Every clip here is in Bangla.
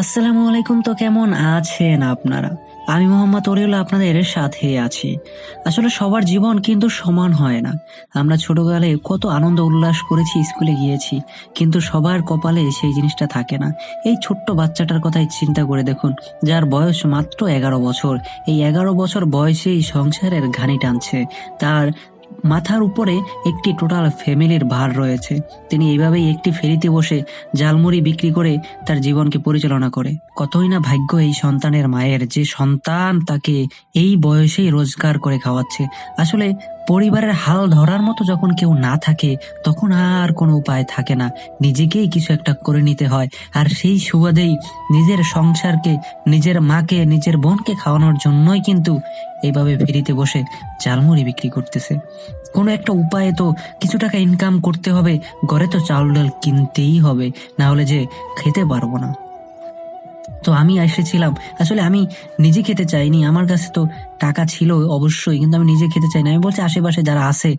আসসালামু আলাইকুম। তো কেমন আছেন আপনারা? আমি মোহাম্মদ অরিউল্লাহ আপনাদের সাথে আছি। আসলে সবার জীবন কিন্তু সমান হয় না। আমরা ছোটকালে কত আনন্দ উল্লাস করেছি, স্কুলে গিয়েছি। কিন্তু সবার কপালে সেই জিনিসটা থাকে না। এই ছোট্ট বাচ্চাটার কথাই চিন্তা করে দেখুন, যার বয়স মাত্র 11 বছর। এই 11 বছর বয়সেই সংসারের ঘানি টানছে। তার মাথার উপরে একটি টোটাল ফ্যামিলির ভার রয়েছে। তিনি এইভাবেই একটি ফেরিতে বসে ঝালমুড়ি বিক্রি করে তার জীবনকে পরিচালনা করে। কতই না ভাগ্য এই সন্তানের মায়ের, যে সন্তান তাকে এই বয়সেই রোজগার করে খাওয়াচ্ছে। আসলে পরিবারের হাল ধরার মতো যখন কেউ না থাকে, তখন আর কোনো উপায় থাকে না, নিজেকেই কিছু একটা করে নিতে হয়। আর সেই সুবাদেই নিজের সংসারকে, নিজের মাকে, নিজের বোনকে খাওয়ানোর জন্যই কিন্তু এইভাবে ফেরিতে বসে ঝালমুড়ি বিক্রি করতেছে। কোনো একটা উপায়ে তো কিছু টাকা ইনকাম করতে হবে, ঘরে তো চাউল ডাল কিনতেই হবে, না হলে যে খেতে পারবো না। তো আমি এসেছিলাম, আসলে আমি নিজে খেতে চাইনি, আমার কাছে তো টাকা ছিল অবশ্যই, কিন্তু আমি নিজে খেতে চাইনি। আমি বলছি আশেপাশে যারা আছে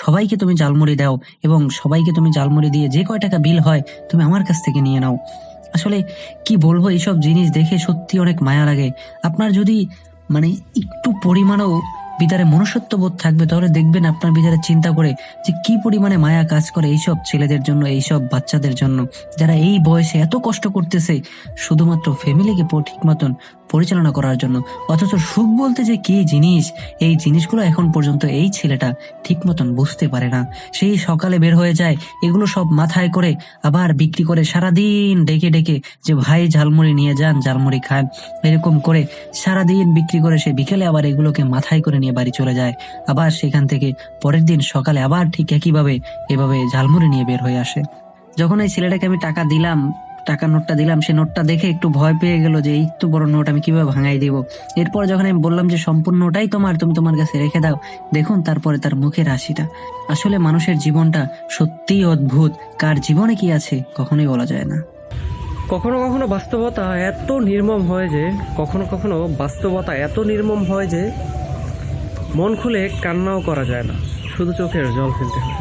সবাইকে তুমি ঝালমুড়ি দাও, এবং সবাইকে তুমি ঝালমুড়ি দিয়ে যে কয় টাকা বিল হয় তুমি আমার কাছ থেকে নিয়ে নাও। আসলে কি বলবো, এইসব জিনিস দেখে সত্যি অনেক মায়া লাগে। আপনার যদি মানে একটু পরিমাণেও ভিতরে মনুষ্যত্ব বোধ থাকবে, তাহলে দেখবেন আপনার ভিতরে চিন্তা করে যে কি পরিমাণে মায়া কাজ করে এইসব ছেলেদের জন্য, এইসব বাচ্চাদের জন্য, যারা এই বয়সে এত কষ্ট করতেছে শুধুমাত্র ফ্যামিলিকে ঠিক মতন পরিচালনা করার জন্য। অথচ সুখ বলতে যে কি জিনিস, এই জিনিসগুলো এখন পর্যন্ত এই ছেলেটা ঠিক মতন বুঝতে পারে না। সেই সকালে বের হয়ে যায়, এগুলো সব মাথায় করে আবার বিক্রি করে সারাদিন ডেকে ডেকে যে ভাই ঝালমুড়ি নিয়ে যান, ঝালমুড়ি খান, এরকম করে সারাদিন বিক্রি করে সে বিকেলে আবার এগুলোকে মাথায় করে নিয়ে বাড়ি চলে যায়। আবার সেখান থেকে পরের দিন সকালে আবার ঠিক একইভাবে এভাবে ঝালমুড়ি নিয়ে বের হয়ে আসে। যখন এই ছেলেটাকে আমি টাকার নোটটা দিলাম, সে নোটটা দেখে একটু ভয় পেয়ে গেল যে এই তো বড় নোট, আমি কিভাবে ভাঙাই দিব। এরপর যখন আমি বললাম যে সম্পূর্ণ ওটাই তোমার, তুমি তোমার কাছে রেখে দাও, দেখুন তারপরে তার মুখের হাসিটা। আসলে মানুষের জীবনটা সত্যিই অদ্ভুত, কার জীবনে কি আছে কখনোই বলা যায় না। কখনো কখনো বাস্তবতা এত নির্মম হয় যে মন খুলে কান্নাও করা যায় না, শুধু চোখের জল ফেলতে হয়।